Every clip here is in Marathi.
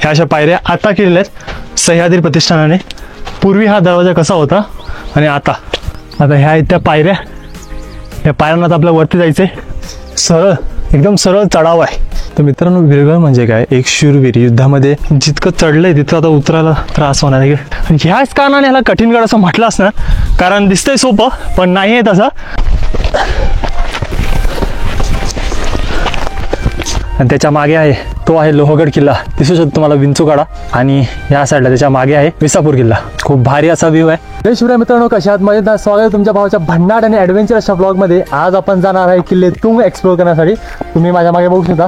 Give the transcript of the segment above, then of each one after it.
ह्या अशा पायऱ्या आता केलेल्या आहेत सह्याद्री प्रतिष्ठानाने. पूर्वी हा दरवाजा कसा होता आणि आता ह्या आहेत त्या पायऱ्या. या पायऱ्यांना आपल्या वरती जायचंय. सरळ एकदम सरळ चढाव आहे. तर मित्रांनो, विरगळ म्हणजे काय, एक शूरवीर युद्धामध्ये जितकं चढलंय तिथं आता उतरायला त्रास होणार आहे. आणि ह्याच कारणाने ह्याला कठीणगड असं म्हटलं असणार, कारण दिसतंय सोपं पण नाही आहे तसं. आणि त्याच्या मागे आहे तो आहे लोहगड किल्ला. दिसू शकतो तुम्हाला विंचूकाडा. आणि या साईडला त्याच्या मागे आहे विसापूर किल्ला. खूप भारी असा व्ह्यू आहे. जय शिवराय मित्रांनो, कशा आहात? मजेत? स्वागत आहे तुमच्या भावाच्या भन्नाट आणि ॲडव्हेंचर अशा ब्लॉगमध्ये. आज आपण जाणार आहे किल्ले तुंग एक्सप्लोर करण्यासाठी. तुम्ही माझ्या मागे बघू शकता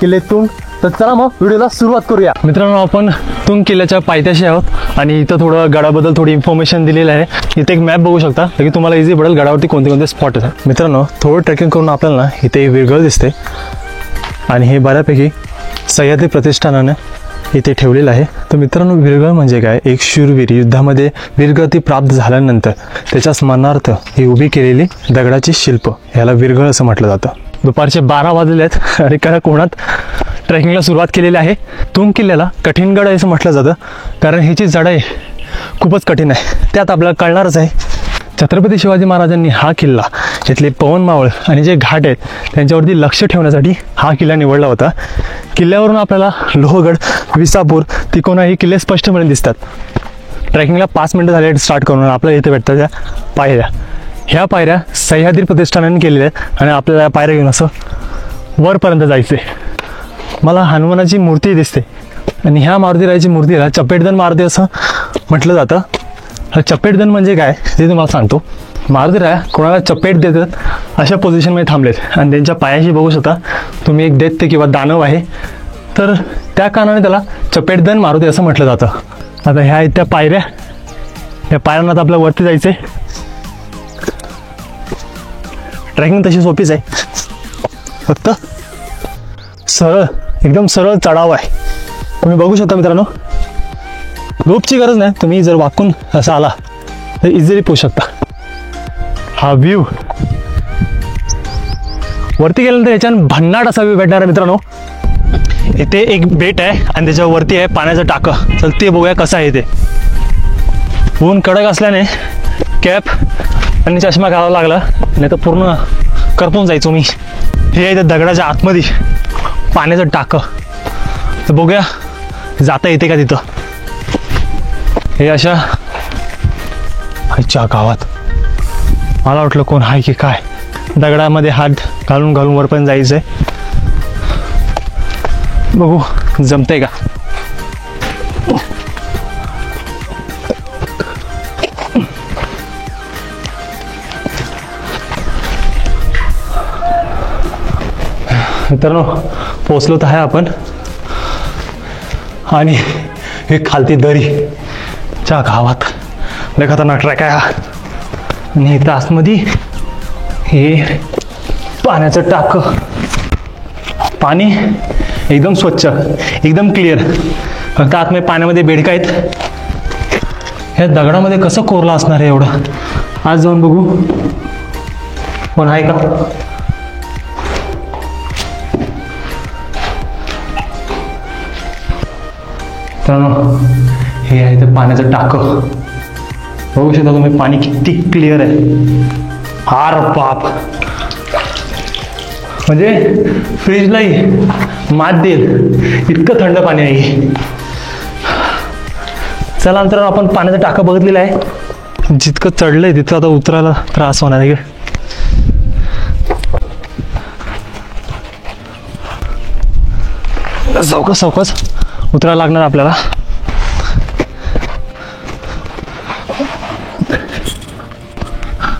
किल्ले तुंग. तर चला मग व्हिडिओला सुरुवात करूया. मित्रांनो, आपण तुंग किल्ल्याच्या पायथ्याशी आहोत आणि इथं थोडं गडाबद्दल थोडी इन्फॉर्मेशन दिलेली आहे. इथे एक मॅप बघू शकता की तुम्हाला इझी पडेल गडावरती कोणते कोणते स्पॉट आहेत. मित्रांनो, थोडं ट्रेकिंग करून आपल्याला इथे विरगळ दिसते आणि हे बऱ्यापैकी सह्याद्री प्रतिष्ठानाने इथे ठेवलेलं आहे. तर मित्रांनो, विरगळ म्हणजे काय, एक शूरवीर युद्धामध्ये वीरगती प्राप्त झाल्यानंतर त्याच्या स्मरणार्थ ही उभी केलेली दगडाची शिल्प, ह्याला विरगळ असं म्हटलं जातं. दुपारचे 12 वाजलेले आहेत आणि कडक उन्हात ट्रेकिंगला सुरुवात केलेली आहे. तुंग किल्ल्याला कठीणगड असं म्हटलं जातं, कारण ह्याची चढाई खूपच कठीण आहे. त्यात आपल्याला कळणारच आहे. छत्रपती शिवाजी महाराजांनी हा किल्ला, इथले पवन मावळ आणि जे घाट आहेत त्यांच्यावरती लक्ष ठेवण्यासाठी हा किल्ला निवडला होता. किल्ल्यावरून आपल्याला लोहगड, विसापूर, तिकोना हे किल्ले स्पष्टपणे दिसतात. ट्रेकिंगला 5 मिनिटं झाले स्टार्ट करून आपल्याला इथे भेटतात त्या पायऱ्या. ह्या पायऱ्या सह्याद्री प्रतिष्ठानाने केलेल्या आहेत आणि आपल्याला या पायऱ्या घेऊन असं वरपर्यंत जायचं आहे. मला हनुमानाची मूर्ती दिसते आणि ह्या मारुतीरायाची मूर्तीला चपेटधन मारुती असं म्हटलं जातं. चपेटधन म्हणजे काय ते तुम्हाला सांगतो. मारुतीराया कोणाला चपेट देतात अशा पोझिशनमध्ये थांबलेत आणि त्यांच्या पायाशी बघू शकता तुम्ही एक दैत्य किंवा दानव आहे. तर त्या कारणाने त्याला चपेटधन मारुती असं म्हटलं जातं. आता ह्या आहेत त्या पायऱ्या. या पायऱ्यांना आता आपल्या वरती जायचंय. ट्रेकिंग तशी सोपीच आहे, फक्त सरळ एकदम सरळ चढाव आहे. तुम्ही बघू शकता मित्रांनो, रोपची गरज नाही. तुम्ही जर वाकून असं आला तर इझिली पोहू शकता. हा व्ह्यू वरती गेल्यानंतर याच्यानं भन्नाट असा व्ह्यू भेटणार आहे मित्रांनो. इथे एक बेट आहे आणि त्याच्यावरती आहे पाण्याचं टाकं. चल ते बघूया कसं आहे ते. ऊन कडक असल्याने कॅप आणि चष्मा घालावा लागला, नाही तर पूर्ण करपून जायचो मी. हे आहे त्या दगडाच्या आतमध्ये पाण्याचं टाकं. तर बघूया जाता येते का तिथं. हे अशा आजच्या गावात मला वाटलं कोण आहे की काय. दगडामध्ये हात घालून घालून वरपर्यंत जायचंय. बघू जमतंय का. मित्रांनो, पोचलो तर आहे आपण आणि हे खालती दरी च्या गावात लय खतरनाक ट्रॅक आहे हा. आणि इथं आतमध्ये हे पाण्याचं टाकं. पाणी एकदम स्वच्छ, एकदम क्लिअर. फक्त आतमध्ये पाण्यामध्ये बेडका आहेत. ह्या दगडामध्ये कसं कोरला असणार आहे एवढं. आज जाऊन बघू कोण आहे का. हे आहे ते पाण्याचं टाकं. बघू शकता तुम्ही पाणी किती क्लिअर आहे. हार बाप, म्हणजे फ्रीजलाही मात देईल इतकं थंड पाणी आहे. चला नंतर आपण पाण्याचं टाकं बघितलेलं आहे. जितकं चढलंय तिथं आता उतरायला त्रास होणार आहे. सावकाश सावकाश उतरायला लागणार आपल्याला.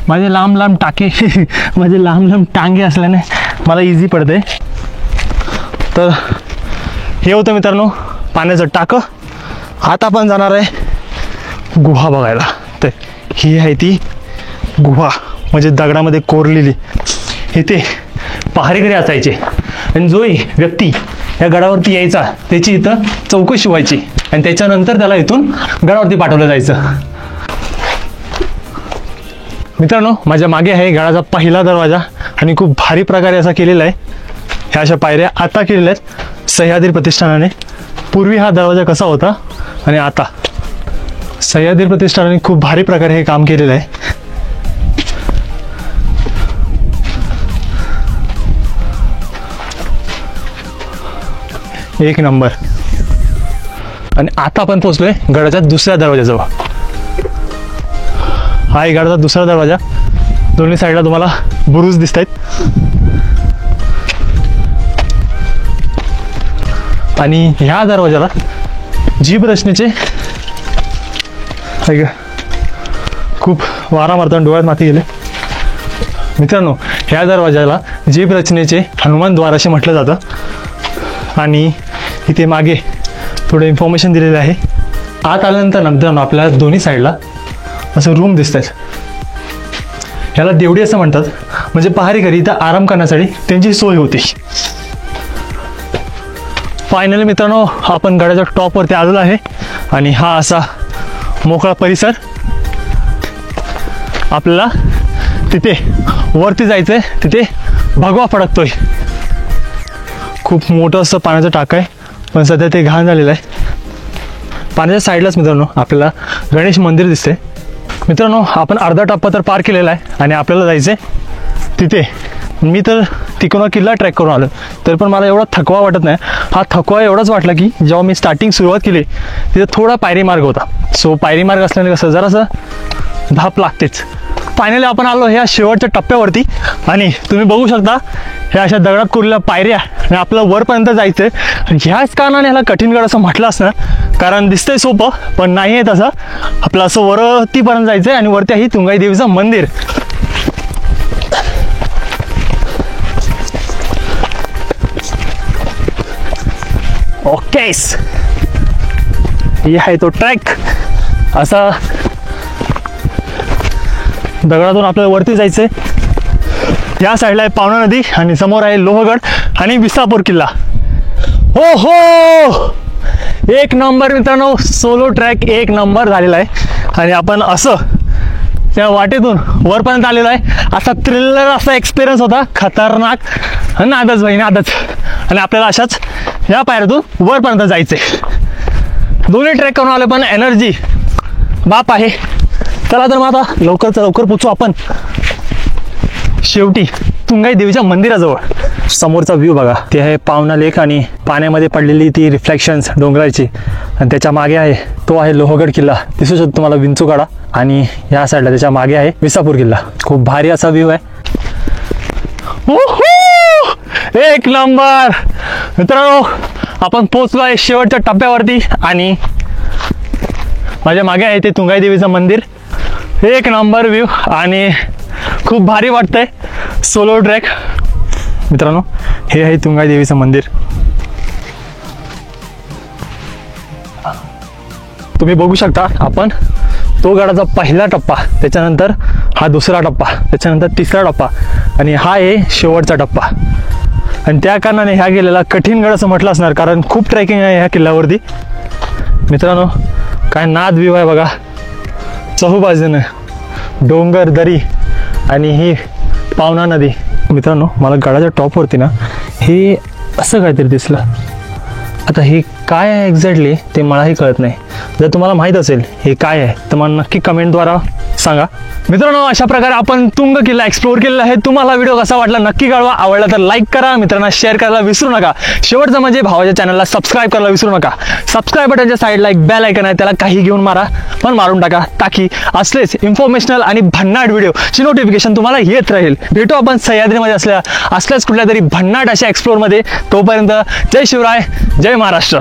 माझे लांब लांब टांगे असल्याने मला इझी पडते. तर हे होतं मित्रांनो पाण्याचं टाकं. आता आपण जाणार आहे गुहा बघायला. तर ही आहे ती गुहा, म्हणजे दगडामध्ये कोरलेली. इथे पहारेकरी असायचे आणि जो व्यक्ती या गडावरती यायचा त्याची इथं चौकशी व्हायची आणि त्याच्यानंतर त्याला इथून गडावरती पाठवलं जायचं. मित्रांनो, माझ्या मागे आहे गडाचा पहिला दरवाजा आणि खूप भारी प्रकारे असा केलेला आहे. ह्या अशा पायऱ्या आता केलेल्या आहेत सह्याद्री प्रतिष्ठानाने. पूर्वी हा दरवाजा कसा होता आणि आता सह्याद्री प्रतिष्ठानाने खूप भारी प्रकारे हे काम केलेलं आहे. एक नंबर. आणि आता आपण पोहोचलोय गडाच्या दुसऱ्या दरवाजाजवळ. हा आहे गडाचा दुसरा दरवाजा. दोन्ही साईडला तुम्हाला बुरुज दिसत आहेत. आणि ह्या दरवाजाला जीभ रचनेचे खूप वारा मारताना डोळ्यात माती गेले. मित्रांनो, ह्या दरवाजाला जीभ रचनेचे हनुमान द्वार असे म्हटलं जातं. आणि इथे मागे थोडं इन्फॉर्मेशन दिलेलं आहे. आत आल्यानंतर मित्रांनो आपल्याला दोन्ही साईडला असं रूम दिसत आहेत. ह्याला देवडी असं म्हणतात. म्हणजे पहारेकरी इथं आराम करण्यासाठी त्यांची सोय होती. फायनली मित्रांनो आपण गडाच्या टॉपवरती आलेलो आहे. आणि हा असा मोकळा परिसर. आपल्याला तिथे वरती जायचं आहे. तिथे भगवा फडकतोय. खूप मोठं असं पाण्याचं टाक आहे, पण सध्या ते घाण झालेलं आहे. पाण्याच्या साईडलाच मित्रांनो आपल्याला गणेश मंदिर दिसते. मित्रांनो आपण अर्धा टप्पा तर पार केलेला आहे आणि आपल्याला जायचं आहे तिथे. मी तर तिकोना किल्ला ट्रॅक करून आलो, तर पण मला एवढा थकवा वाटत नाही. हा थकवा एवढाच वाटला की जेव्हा मी स्टार्टिंग सुरुवात केली तिथे थोडा पायरी मार्ग होता. सो पायरी मार्ग असल्याने कसं जरासं धाप लागतेच. फायनली आपण आलो ह्या शेवटच्या टप्प्यावरती. आणि तुम्ही बघू शकता ह्या अशा दगडात कोरलेल्या पायऱ्या आणि आपल्याला वरपर्यंत जायचं आहे. आणि ह्याच कारणाने ह्याला कठीणगड असं म्हटलं असणार, कारण दिसतंय सोपं पण नाही आहे तसं. आपलं असं वरतीपर्यंत जायचं आहे आणि वरती आहे तुंगाई देवीचं मंदिर. ओकेस, हे आहे तो ट्रॅक. असा दगडातून आपल्याला वरती जायचंय. या साईडला आहे पावना नदी आणि समोर आहे लोहगड आणि विसापूर किल्ला. हो हो, एक नंबर मित्रांनो. सोलो ट्रॅक एक नंबर झालेला आहे. आणि आपण असं त्या वाटेतून वरपर्यंत आलेलो आहे. असा थ्रिलर असा एक्सपिरियन्स होता, खतरनाक. नादच भाई नादच. आणि आपल्याला अशाच या पायऱ्यातून वरपर्यंत जायचंय. दोन्ही ट्रॅक करून आले पण एनर्जी बाप आहे. चला तर मग आता लवकरच लवकर पोचू आपण शेवटी तुंगाई देवीच्या मंदिराजवळ. समोरचा व्ह्यू बघा, ते आहे पावना लेक आणि पाण्यामध्ये पडलेली ती रिफ्लेक्शन्स डोंगराची. आणि त्याच्या मागे आहे तो आहे लोहगड किल्ला. दिसू शकतो तुम्हाला विंचूकाडा. आणि या साईडला त्याच्या मागे आहे विसापूर किल्ला. खूप भारी असा व्ह्यू आहे. एक नंबर मित्रांनो, आपण पोचलो आहे शेवटच्या टप्प्यावरती. आणि माझ्या मागे आहे ते तुंगाई देवीचं मंदिर. एक नंबर व्ह्यू आणि खूप भारी वाटतंय. सोलो ट्रॅक मित्रांनो, हे आहे तुंगाई देवीचं मंदिर. तुम्ही बघू शकता आपण तो गडाचा पहिला टप्पा, त्याच्यानंतर हा दुसरा टप्पा, त्याच्यानंतर तिसरा टप्पा आणि हा आहे शेवटचा टप्पा. आणि त्या कारणाने ह्या गेलेला कठीण गड असं म्हटलं असणार, कारण खूप ट्रेकिंग आहे ह्या किल्ल्यावरती. मित्रांनो काय नाद व्ह्यू आहे बघा. चहूबाजूनं डोंगर दरी आणि ही पावना नदी. मित्रांनो मला गडाच्या टॉपवरती ना हे असं काहीतरी दिसलं. आता हे काय आहे एक्झॅक्टली ते मलाही कळत नाही. जर तुम्हाला माहीत असेल हे काय आहे तर मला नक्की कमेंटद्वारा सांगा. मित्रांनो अशा प्रकारे आपण तुंग किल्ला एक्सप्लोर केलेला आहे. तुम्हाला व्हिडिओ कसा वाटला नक्की कळवा. आवडला तर लाईक करा, मित्रांना शेअर करायला विसरू नका. शेवटचं म्हणजे भावाच्या चॅनलला सबस्क्राईब करायला विसरू नका. सबस्क्राईब बटनच्या साईडला एक बेल आयकन आहे, त्याला काही घेऊन मारा पण मारून टाका, ताकी असलेच इन्फॉर्मेशनल आणि भन्नाट व्हिडिओची नोटिफिकेशन तुम्हाला येत राहील. भेटू आपण सह्याद्रीमध्ये असल्याच कुठल्या तरी भन्नाट अशा एक्सप्लोरमध्ये. तोपर्यंत जय शिवराय, जय महाराष्ट्र.